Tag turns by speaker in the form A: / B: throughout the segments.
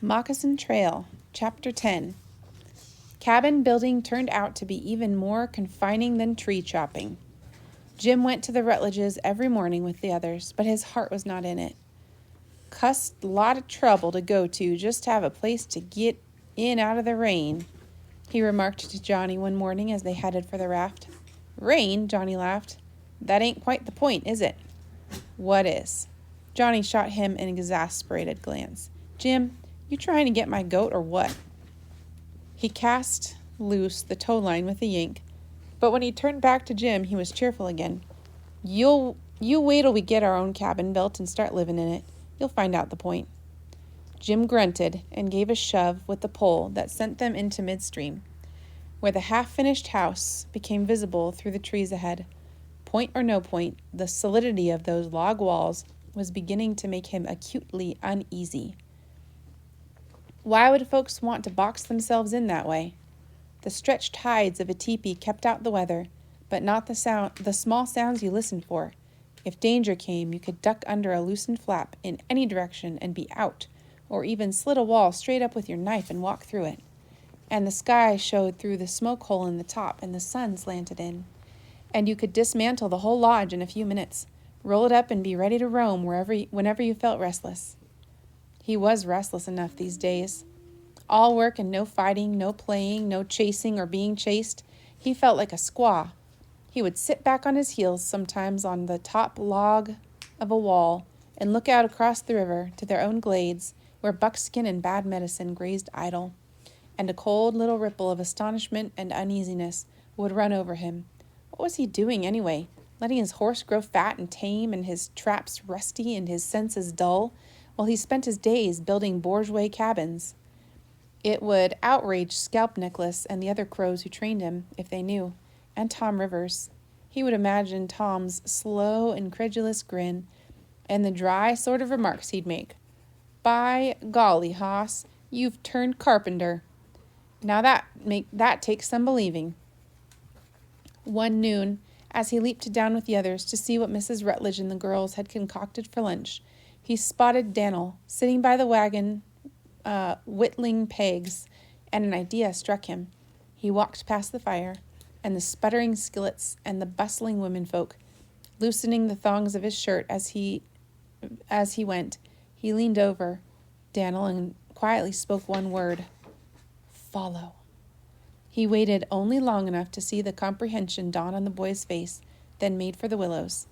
A: Moccasin Trail, Chapter 10. Cabin building turned out to be even more confining than tree chopping. Jim went to the Rutledges every morning with the others, but his heart was not in it. Cussed lot of trouble to go to just to have a place to get in out of the rain, he remarked to Johnny one morning as they headed for the raft. Rain? Johnny laughed. That ain't quite the point, is it? What is? Johnny shot him an exasperated glance. Jim, you trying to get my goat or what? He cast loose the tow line with a yank, but when he turned back to Jim, he was cheerful again. You wait till we get our own cabin built and start living in it. You'll find out the point. Jim grunted and gave a shove with the pole that sent them into midstream, where the half-finished house became visible through the trees ahead. Point or no point, the solidity of those log walls was beginning to make him acutely uneasy. Why would folks want to box themselves in that way? The stretched hides of a teepee kept out the weather, but not the small sounds you listened for. If danger came, you could duck under a loosened flap in any direction and be out, or even slit a wall straight up with your knife and walk through it. And the sky showed through the smoke hole in the top, and the sun slanted in. And you could dismantle the whole lodge in a few minutes, roll it up and be ready to roam whenever you felt restless. He was restless enough these days. All work and no fighting, no playing, no chasing or being chased. He felt like a squaw. He would sit back on his heels sometimes on the top log of a wall and look out across the river to their own glades where buckskin and bad medicine grazed idle. And a cold little ripple of astonishment and uneasiness would run over him. What was he doing anyway? Letting his horse grow fat and tame and his traps rusty and his senses dull, while he spent his days building bourgeois cabins. It would outrage Scalp Necklace and the other crows who trained him, if they knew, and Tom Rivers. He would imagine Tom's slow, incredulous grin and the dry sort of remarks he'd make. By golly, hoss, you've turned carpenter. Now that takes some believing. One noon, as he leaped down with the others to see what Mrs. Rutledge and the girls had concocted for lunch, he spotted Dan'l sitting by the wagon, whittling pegs, and an idea struck him. He walked past the fire, and the sputtering skillets and the bustling womenfolk, loosening the thongs of his shirt as he went. He leaned over Dan'l and quietly spoke one word. Follow. He waited only long enough to see the comprehension dawn on the boy's face, then made for the willows.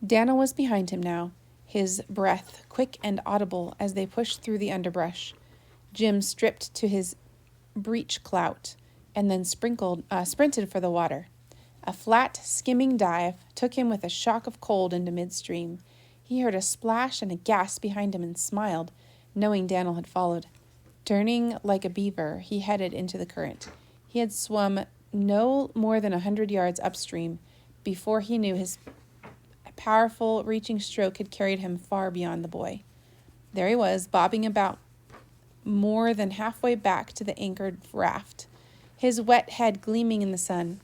A: Dan'l was behind him now, his breath quick and audible as they pushed through the underbrush. Jim stripped to his breech clout and then sprinted for the water. A flat, skimming dive took him with a shock of cold into midstream. He heard a splash and a gasp behind him and smiled, knowing Dan'l had followed. Turning like a beaver, he headed into the current. He had swum no more than 100 yards upstream before he knew his powerful reaching stroke had carried him far beyond the boy. There he was, bobbing about more than halfway back to the anchored raft, his wet head gleaming in the sun.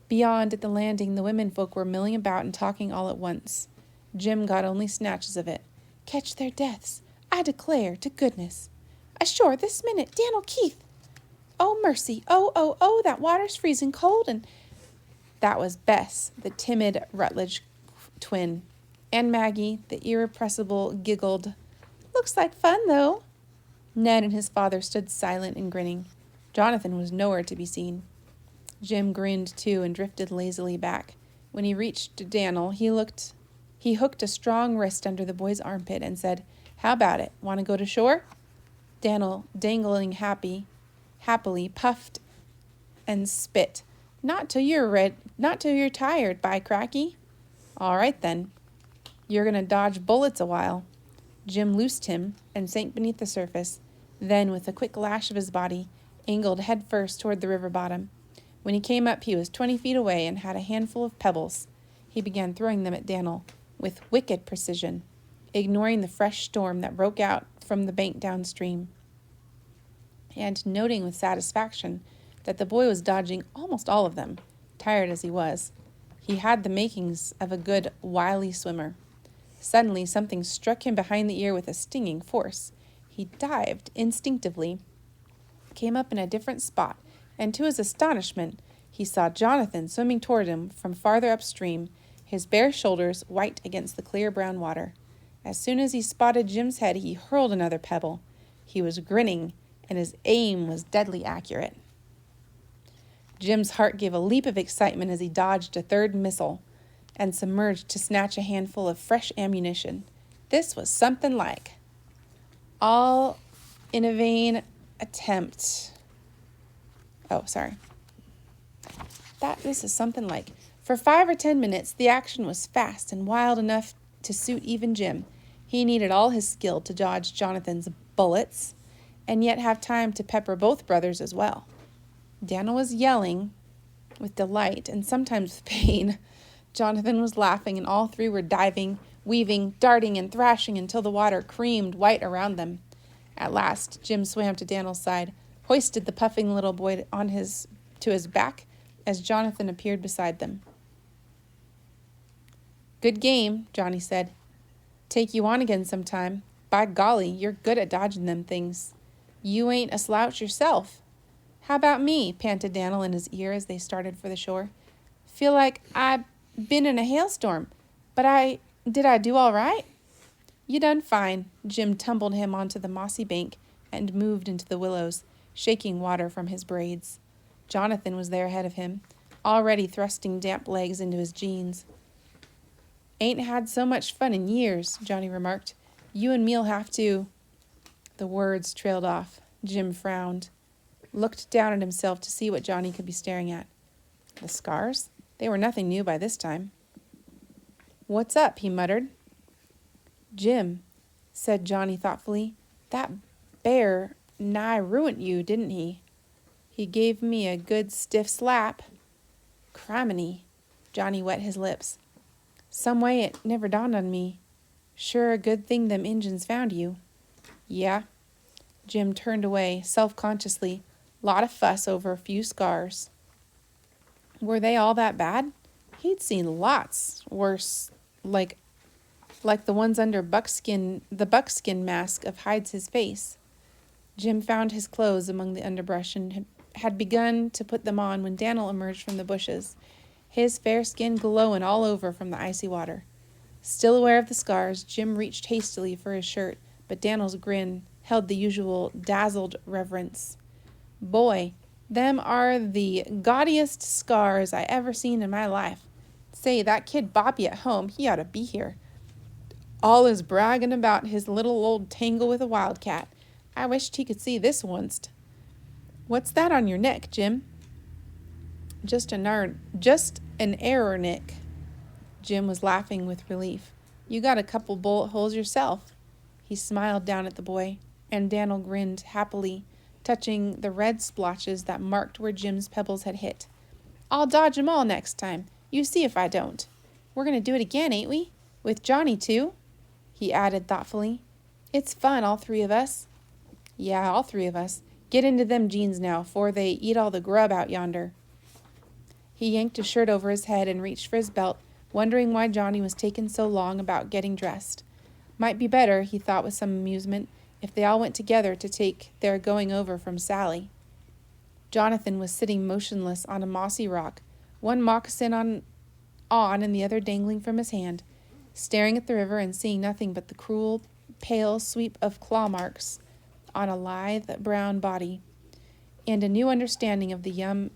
A: Beyond at the landing, the womenfolk were milling about and talking all at once. Jim got only snatches of it. Catch their deaths, I declare to goodness. Ashore this minute, Dan'l Keith. Oh, mercy, oh, that water's freezing cold, and that was Bess, the timid Rutledge twin, and Maggie, the irrepressible, giggled. Looks like fun, though. Ned and his father stood silent and grinning. Jonathan was nowhere to be seen. Jim grinned too and drifted lazily back. When he reached Dan'l, he hooked a strong wrist under the boy's armpit and said, How about it? Want to go to shore? Dan'l, dangling happily, puffed and spit. Not till you're tired, by cracky. All right, then. You're going to dodge bullets a while. Jim loosed him and sank beneath the surface, then, with a quick lash of his body, angled head first toward the river bottom. When he came up, he was 20 feet away and had a handful of pebbles. He began throwing them at Dan'l with wicked precision, ignoring the fresh storm that broke out from the bank downstream, and noting with satisfaction that the boy was dodging almost all of them, tired as he was. He had the makings of a good, wily swimmer. Suddenly, something struck him behind the ear with a stinging force. He dived instinctively, came up in a different spot, and to his astonishment, he saw Jonathan swimming toward him from farther upstream, his bare shoulders white against the clear brown water. As soon as he spotted Jim's head, he hurled another pebble. He was grinning, and his aim was deadly accurate. Jim's heart gave a leap of excitement as he dodged a third missile and submerged to snatch a handful of fresh ammunition. This was something like. All in a vain attempt. This is something like. For 5 or 10 minutes, the action was fast and wild enough to suit even Jim. He needed all his skill to dodge Jonathan's bullets and yet have time to pepper both brothers as well. Daniel was yelling with delight and sometimes with pain. Jonathan was laughing, and all three were diving, weaving, darting, and thrashing until the water creamed white around them. At last, Jim swam to Daniel's side, hoisted the puffing little boy to his back as Jonathan appeared beside them. "Good game," Johnny said. "Take you on again sometime. By golly, you're good at dodging them things. You ain't a slouch yourself." "How about me?" panted Daniel in his ear as they started for the shore. "Feel like I been in a hailstorm, but did I do all right?" "You done fine." Jim tumbled him onto the mossy bank and moved into the willows, shaking water from his braids. Jonathan was there ahead of him, already thrusting damp legs into his jeans. "Ain't had so much fun in years," Johnny remarked. "You and me'll have to—" The words trailed off. Jim frowned, looked down at himself to see what Johnny could be staring at. The scars? They were nothing new by this time. "What's up?" he muttered. "Jim," said Johnny thoughtfully, "that bear nigh ruined you, didn't he? He gave me a good stiff slap." "Criminy." Johnny wet his lips. "Some way it never dawned on me. Sure a good thing them Injuns found you." "Yeah." Jim turned away, self-consciously. Lot of fuss over a few scars. Were they all that bad? He'd seen lots worse, like the ones under the buckskin mask of hides his face. Jim found his clothes among the underbrush and had begun to put them on when Daniel emerged from the bushes, his fair skin glowing all over from the icy water. Still aware of the scars, Jim reached hastily for his shirt, but Daniel's grin held the usual dazzled reverence. "Boy, them are the gaudiest scars I ever seen in my life. Say, that kid Bobby at home, he ought to be here. All is bragging about his little old tangle with a wildcat. I wished he could see this onct." "What's that on your neck, Jim?" Just an error nick." Jim was laughing with relief. "You got a couple bullet holes yourself." He smiled down at the boy, and Daniel grinned happily, touching the red splotches that marked where Jim's pebbles had hit. "I'll dodge 'em all next time. You see if I don't. We're going to do it again, ain't we? With Johnny, too?" he added thoughtfully. "It's fun, all three of us." "Yeah, all three of us. Get into them jeans now, 'fore they eat all the grub out yonder." He yanked his shirt over his head and reached for his belt, wondering why Johnny was taking so long about getting dressed. Might be better, he thought with some amusement, if they all went together to take their going over from Sally. Jonathan was sitting motionless on a mossy rock, one moccasin on and the other dangling from his hand, staring at the river and seeing nothing but the cruel, pale sweep of claw marks on a lithe brown body, and a new understanding of the young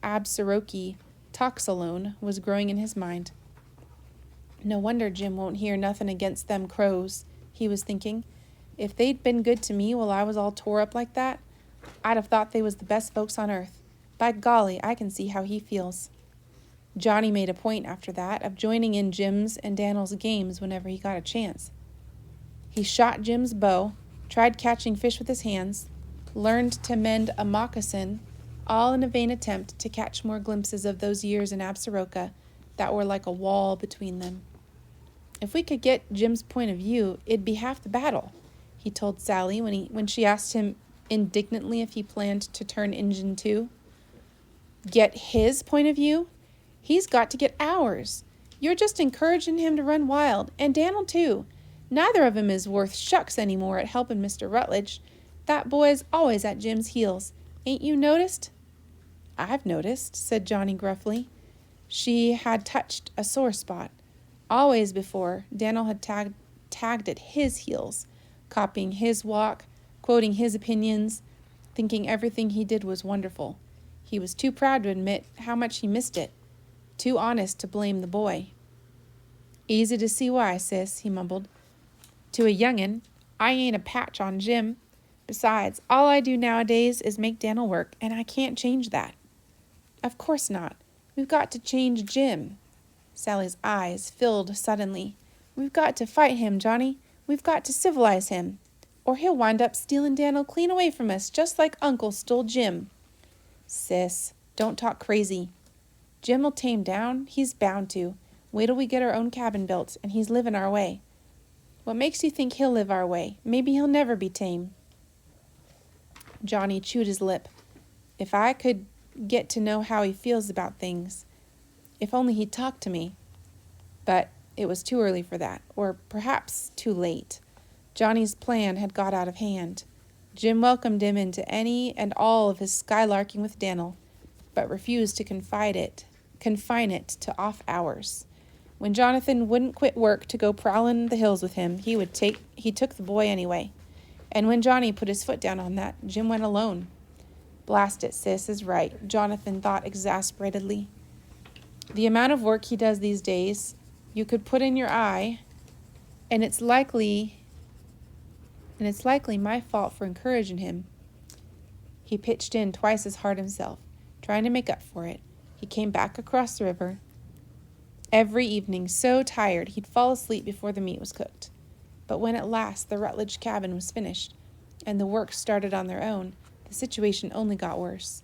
A: Absaroki Toxalone was growing in his mind. "No wonder Jim won't hear nothing against them crows," he was thinking. "If they'd been good to me while I was all tore up like that, I'd have thought they was the best folks on earth. By golly, I can see how he feels." Johnny made a point after that of joining in Jim's and Daniel's games whenever he got a chance. He shot Jim's bow, tried catching fish with his hands, learned to mend a moccasin, all in a vain attempt to catch more glimpses of those years in Absaroka that were like a wall between them. "If we could get Jim's point of view, it'd be half the battle," he told Sally when she asked him indignantly if he planned to turn Injun too. "Get his point of view? He's got to get ours. You're just encouraging him to run wild, and Daniel too. Neither of 'em is worth shucks any more at helping Mr. Rutledge. That boy's always at Jim's heels. Ain't you noticed?" "I've noticed," said Johnny gruffly. She had touched a sore spot. Always before, Daniel had tagged at his heels, copying his walk, quoting his opinions, thinking everything he did was wonderful. He was too proud to admit how much he missed it, too honest to blame the boy. "Easy to see why, sis," he mumbled. "To a young'un, I ain't a patch on Jim. Besides, all I do nowadays is make Daniel work, and I can't change that." "Of course not. We've got to change Jim." Sally's eyes filled suddenly. "We've got to fight him, Johnny. We've got to civilize him. Or he'll wind up stealing Daniel clean away from us, just like Uncle stole Jim." "Sis, don't talk crazy. Jim'll tame down. He's bound to. Wait till we get our own cabin built, and he's living our way." "What makes you think he'll live our way? Maybe he'll never be tame." Johnny chewed his lip. "If I could get to know how he feels about things. If only he'd talk to me." But it was too early for that, or perhaps too late. Johnny's plan had got out of hand. Jim welcomed him into any and all of his skylarking with Daniel, but refused to confine it to off hours. When Jonathan wouldn't quit work to go prowling the hills with him, he took the boy anyway. And when Johnny put his foot down on that, Jim went alone. "Blast it, sis is right," Jonathan thought exasperatedly. "The amount of work he does these days, you could put in your eye, and it's likely my fault for encouraging him." He pitched in twice as hard himself, trying to make up for it. He came back across the river every evening, so tired he'd fall asleep before the meat was cooked. But when at last the Rutledge cabin was finished, and the work started on their own, the situation only got worse.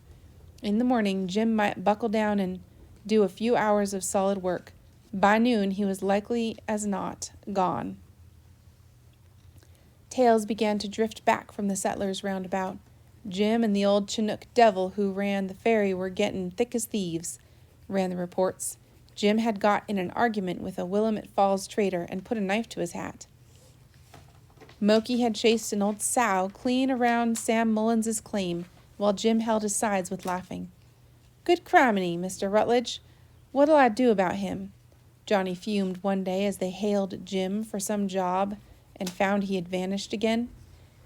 A: In the morning, Jim might buckle down and do a few hours of solid work. By noon, he was likely as not gone. Tales began to drift back from the settlers round about. Jim and the old Chinook devil who ran the ferry were getting thick as thieves, ran the reports. Jim had got in an argument with a Willamette Falls trader and put a knife to his hat. Moccasin had chased an old sow clean around Sam Mullins's claim, while Jim held his sides with laughing. "Good criminy, Mr. Rutledge, what'll I do about him?" Johnny fumed one day as they hailed Jim for some job and found he had vanished again.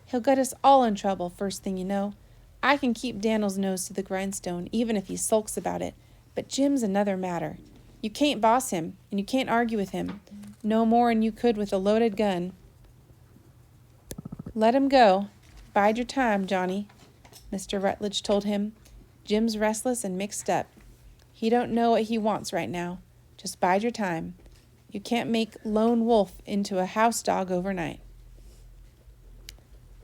A: "He'll get us all in trouble, first thing you know. I can keep Daniel's nose to the grindstone, even if he sulks about it, but Jim's another matter. You can't boss him, and you can't argue with him, no more'n you could with a loaded gun." "Let him go. Bide your time, Johnny," Mr. Rutledge told him. "Jim's restless and mixed up. He don't know what he wants right now. Just bide your time. You can't make Lone Wolf into a house dog overnight."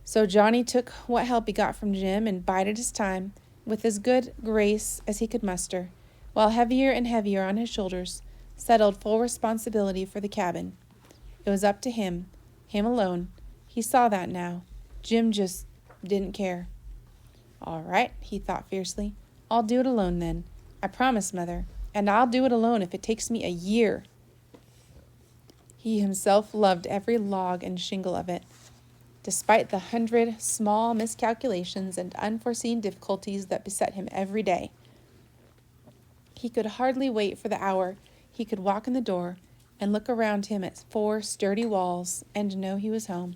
A: So Johnny took what help he got from Jim and bided his time with as good grace as he could muster, while heavier and heavier on his shoulders settled full responsibility for the cabin. It was up to him alone. He saw that now. Jim just didn't care. "All right," he thought fiercely. "I'll do it alone then. I promise, Mother. And I'll do it alone if it takes me a year." He himself loved every log and shingle of it, despite the 100 small miscalculations and unforeseen difficulties that beset him every day. He could hardly wait for the hour he could walk in the door and look around him at 4 sturdy walls and know he was home.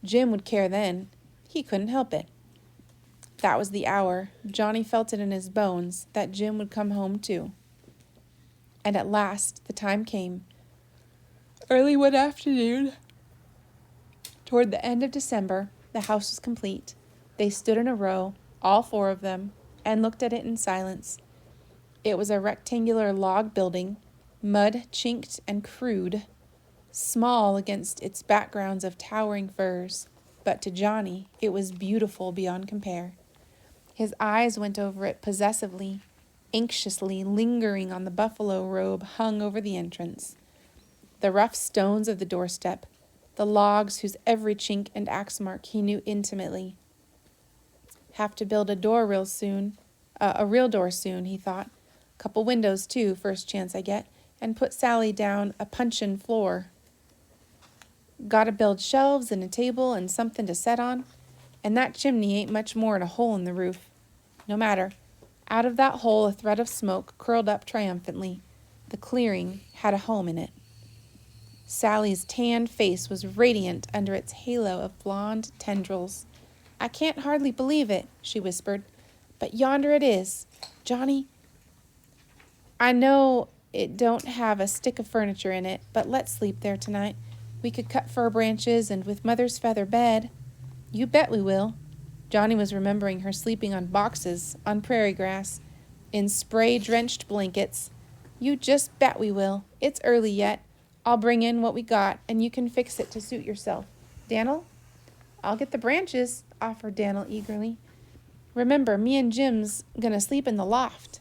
A: Jim would care then. He couldn't help it. That was the hour. Johnny felt it in his bones that Jim would come home too. And at last the time came. Early one afternoon, toward the end of December, the house was complete. They stood in a row, all 4 of them, and looked at it in silence. It was a rectangular log building, mud-chinked and crude, small against its backgrounds of towering firs, but to Johnny it was beautiful beyond compare. His eyes went over it possessively, anxiously lingering on the buffalo robe hung over the entrance, the rough stones of the doorstep, the logs whose every chink and axe mark he knew intimately. Have to build a real door soon, he thought. Couple windows, too, first chance I get, and put Sally down a puncheon floor. Gotta build shelves and a table and something to set on. And that chimney ain't much more'n a hole in the roof. No matter. Out of that hole a thread of smoke curled up triumphantly. The clearing had a home in it. Sally's tanned face was radiant under its halo of blonde tendrils. "I can't hardly believe it," she whispered. "But yonder it is. Johnny, I know it don't have a stick of furniture in it, but let's sleep there tonight. We could cut fir branches and with Mother's feather bed." "You bet we will." Johnny was remembering her sleeping on boxes, on prairie grass, in spray-drenched blankets. "You just bet we will. It's early yet. I'll bring in what we got, and you can fix it to suit yourself. Dan'l?" "I'll get the branches," offered Dan'l eagerly. "Remember, me and Jim's gonna sleep in the loft."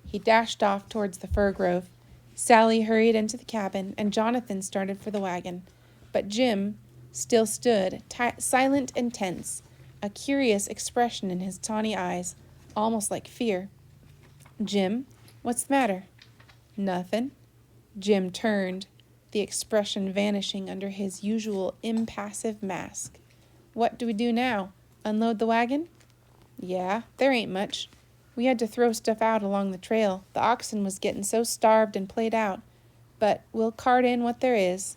A: He dashed off towards the fir grove. Sally hurried into the cabin, and Jonathan started for the wagon. But Jim still stood, silent and tense, a curious expression in his tawny eyes, almost like fear. "Jim, what's the matter?" "Nothin'." Jim turned, the expression vanishing under his usual impassive mask. "What do we do now? Unload the wagon?" "Yeah, there ain't much. We had to throw stuff out along the trail. The oxen was getting so starved and played out. But we'll cart in what there is."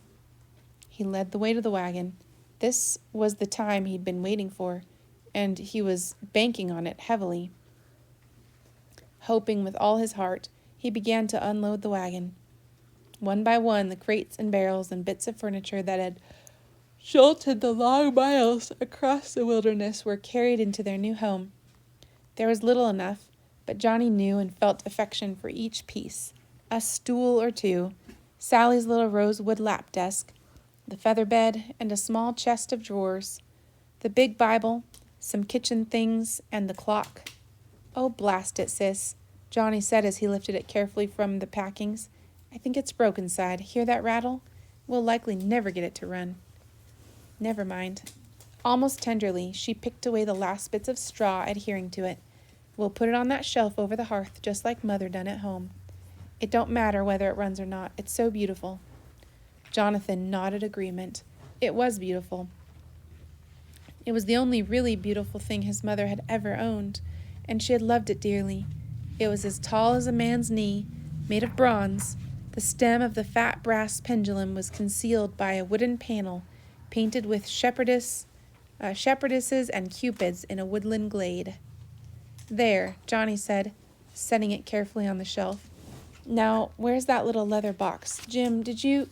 A: He led the way to the wagon. This was the time he'd been waiting for, and he was banking on it heavily. Hoping with all his heart, he began to unload the wagon. One by one, the crates and barrels and bits of furniture that had jolted the long miles across the wilderness were carried into their new home. There was little enough, but Johnny knew and felt affection for each piece. A stool or two, Sally's little rosewood lap desk, the feather bed, and a small chest of drawers, the big Bible, some kitchen things, and the clock. "Oh, blast it, sis," Johnny said as he lifted it carefully from the packings. "I think it's broken side. Hear that rattle? We'll likely never get it to run." "Never mind." Almost tenderly, she picked away the last bits of straw adhering to it. "We'll put it on that shelf over the hearth, just like Mother done at home. It don't matter whether it runs or not. It's so beautiful." Jonathan nodded agreement. It was beautiful. It was the only really beautiful thing his mother had ever owned, and she had loved it dearly. It was as tall as a man's knee, made of bronze. The stem of the fat brass pendulum was concealed by a wooden panel painted with shepherdesses and cupids in a woodland glade. "There," Johnny said, setting it carefully on the shelf. "Now, where's that little leather box? Jim, did you—"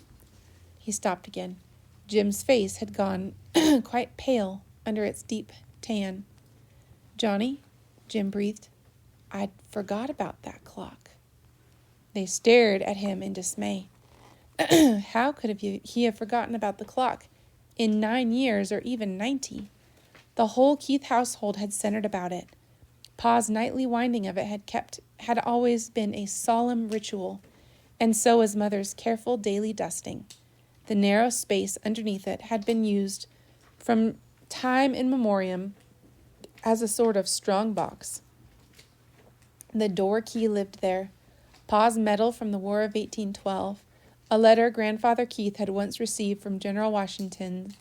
A: He stopped again. Jim's face had gone quite pale under its deep tan. "Johnny," Jim breathed, "I'd forgot about that clock." They stared at him in dismay. How could he have forgotten about the clock? In 9 years, or even 90. The whole Keith household had centered about it. Pa's nightly winding of it had always been a solemn ritual, and so was Mother's careful daily dusting. The narrow space underneath it had been used from time immemorial as a sort of strong box. The door key lived there, Pa's medal from the War of 1812, a letter Grandfather Keith had once received from General Washington,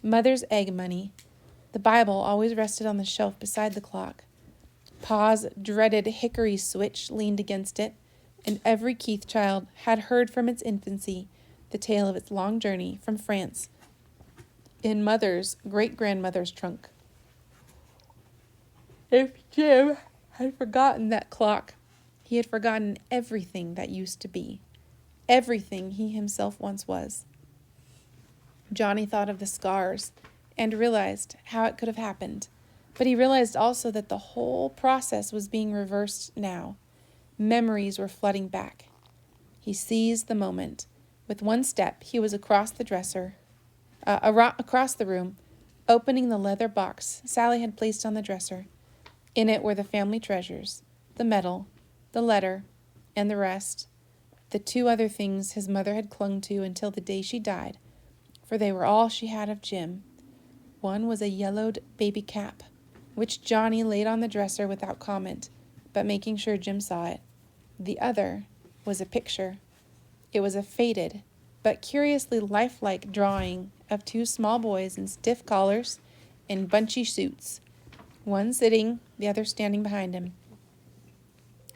A: Mother's egg money. The Bible always rested on the shelf beside the clock. Pa's dreaded hickory switch leaned against it, and every Keith child had heard from its infancy the tale of its long journey from France in Mother's great-grandmother's trunk. If Jim had forgotten that clock, he had forgotten everything that used to be, everything he himself once was. Johnny thought of the scars and realized how it could have happened, but he realized also that the whole process was being reversed now. Memories were flooding back. He seized the moment. With one step, he was across the room, opening the leather box Sally had placed on the dresser. In it were the family treasures, the medal, the letter, and the rest, the 2 other things his mother had clung to until the day she died, for they were all she had of Jim. One was a yellowed baby cap, which Johnny laid on the dresser without comment, but making sure Jim saw it. The other was a picture. It was a faded, but curiously lifelike drawing of two small boys in stiff collars and bunchy suits, one sitting, the other standing behind him.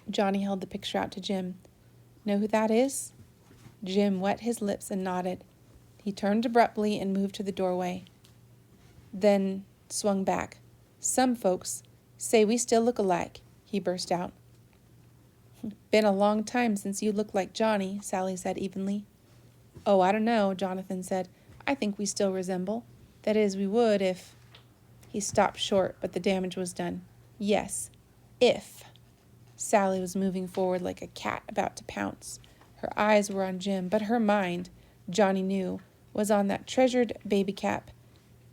A: Johnny held the picture out to Jim. Know who that is? Jim wet his lips and nodded. He turned abruptly and moved to the doorway, then swung back. Some folks say we still look alike, he burst out. Been a long time since you looked like Johnny, Sally said evenly. Oh, I don't know, Jonathan said. I think we still resemble. That is, we would if... He stopped short, but the damage was done. Yes, if. Sally was moving forward like a cat about to pounce. Her eyes were on Jim, but her mind, Johnny knew, was on that treasured baby cap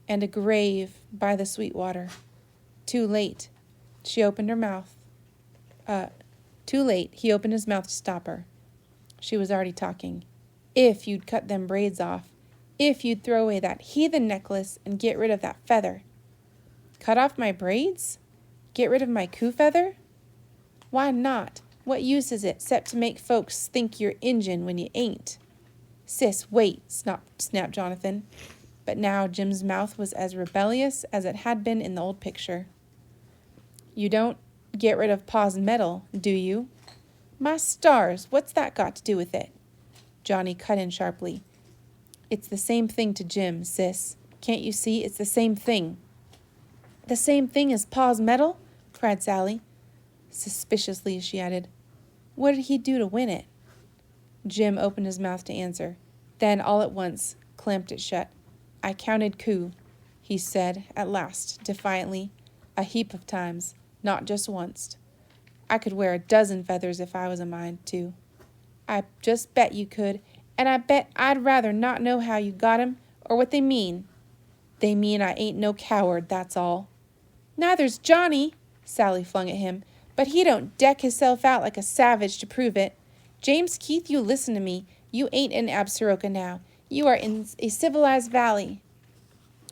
A: and a grave by the Sweetwater. Too late. She opened her mouth. Too late. He opened his mouth to stop her. She was already talking. If you'd cut them braids off. If you'd throw away that heathen necklace and get rid of that feather. Cut off my braids? Get rid of my coo feather? Why not? What use is it, except to make folks think you're Injun when you ain't? Sis, wait, snapped Jonathan. But now Jim's mouth was as rebellious as it had been in the old picture. You don't get rid of Pa's medal, do you? My stars, what's that got to do with it? Johnny cut in sharply. It's the same thing to Jim, sis. Can't you see? It's the same thing. The same thing as Pa's medal? Cried Sally. Suspiciously, she added, what did he do to win it? Jim opened his mouth to answer, then all at once clamped it shut. I counted coup, he said at last, defiantly, a heap of times, not just once. I could wear a dozen feathers if I was a mind to. I just bet you could, and I bet I'd rather not know how you got 'em or what they mean. They mean I ain't no coward, that's all. Neither's Johnny, Sally flung at him, but he don't deck hisself out like a savage to prove it. James Keith, you listen to me. You ain't in Absaroka now. You are in a civilized valley.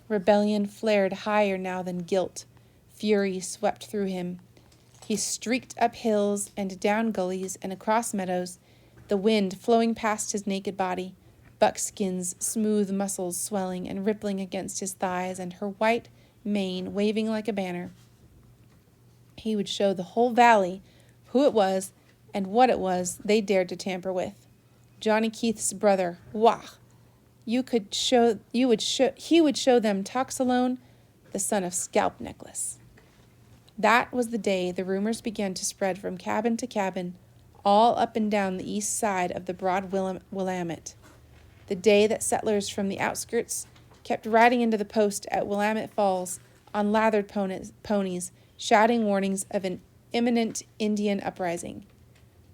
A: Rebellion flared higher now than guilt. Fury swept through him. He streaked up hills and down gullies and across meadows, the wind flowing past his naked body, Buckskin's smooth muscles swelling and rippling against his thighs and her white mane waving like a banner. He would show the whole valley who it was and what it was they dared to tamper with. Johnny Keith's brother, wah! He would show them Toxalone, the son of Scalp Necklace. That was the day the rumors began to spread from cabin to cabin, all up and down the east side of the broad Willamette. The day that settlers from the outskirts kept riding into the post at Willamette Falls on lathered ponies, shouting warnings of an imminent Indian uprising.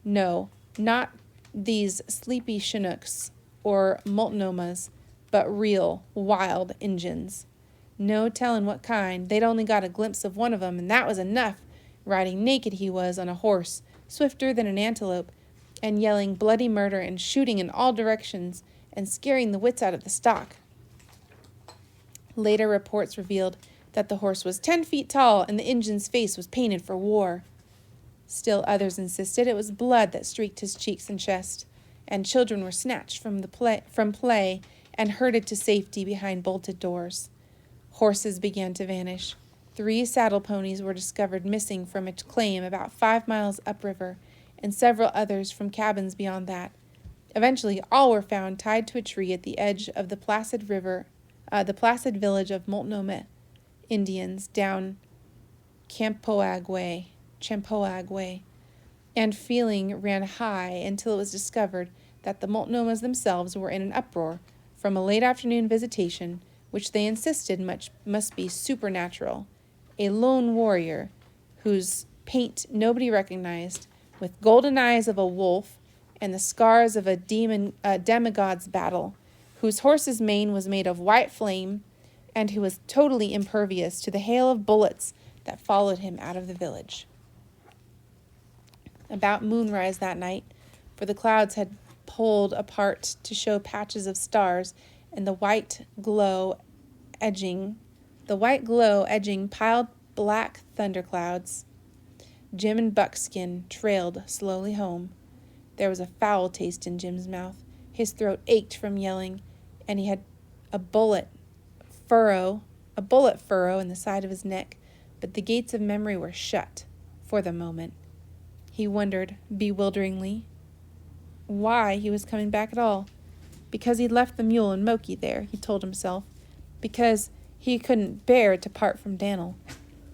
A: No, not these sleepy Chinooks or Multnomas, but real, wild Injuns. No telling what kind. They'd only got a glimpse of one of 'em, and that was enough. Riding naked he was on a horse, swifter than an antelope, and yelling bloody murder and shooting in all directions and scaring the wits out of the stock. Later reports revealed that the horse was 10 feet tall and the Injun's face was painted for war. Still others insisted it was blood that streaked his cheeks and chest, and children were snatched from play and herded to safety behind bolted doors. Horses began to vanish. 3 saddle ponies were discovered missing from a claim about 5 miles upriver, and several others from cabins beyond that. Eventually, all were found tied to a tree at the edge of the placid village of Multnomah Indians down Champoag Way, and feeling ran high until it was discovered that the Multnomas themselves were in an uproar from a late afternoon visitation, which they insisted must be supernatural. A lone warrior, whose paint nobody recognized, with golden eyes of a wolf and the scars of a demigod's battle, whose horse's mane was made of white flame, and who was totally impervious to the hail of bullets that followed him out of the village. About moonrise that night, for the clouds had pulled apart to show patches of stars, and the white glow edging piled black thunderclouds, Jim and Buckskin trailed slowly home. There was a foul taste in Jim's mouth. His throat ached from yelling, and he had a bullet furrow in the side of his neck, but the gates of memory were shut for the moment. He wondered, bewilderingly, why he was coming back at all. Because he'd left the mule and Moki there, he told himself. Because he couldn't bear to part from Dan'l.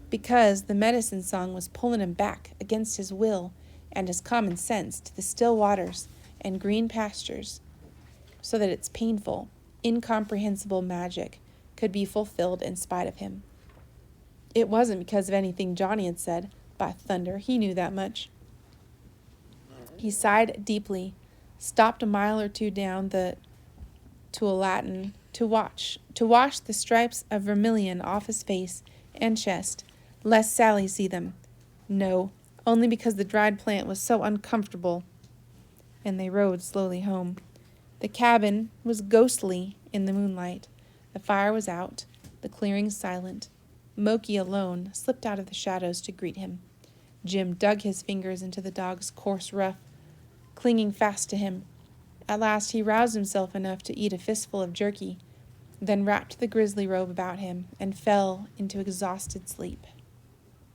A: Because the medicine song was pulling him back against his will and his common sense to the still waters and green pastures, so that its painful, incomprehensible magic could be fulfilled in spite of him. It wasn't because of anything Johnny had said. By thunder, he knew that much. He sighed deeply, stopped a mile or two down the Tualatin to wash the stripes of vermilion off his face and chest, lest Sally see them. No, only because the dried plant was so uncomfortable. And they rode slowly home. The cabin was ghostly in the moonlight. The fire was out, the clearing silent. Moki alone slipped out of the shadows to greet him. Jim dug his fingers into the dog's coarse ruff, clinging fast to him. At last he roused himself enough to eat a fistful of jerky, then wrapped the grizzly robe about him and fell into exhausted sleep.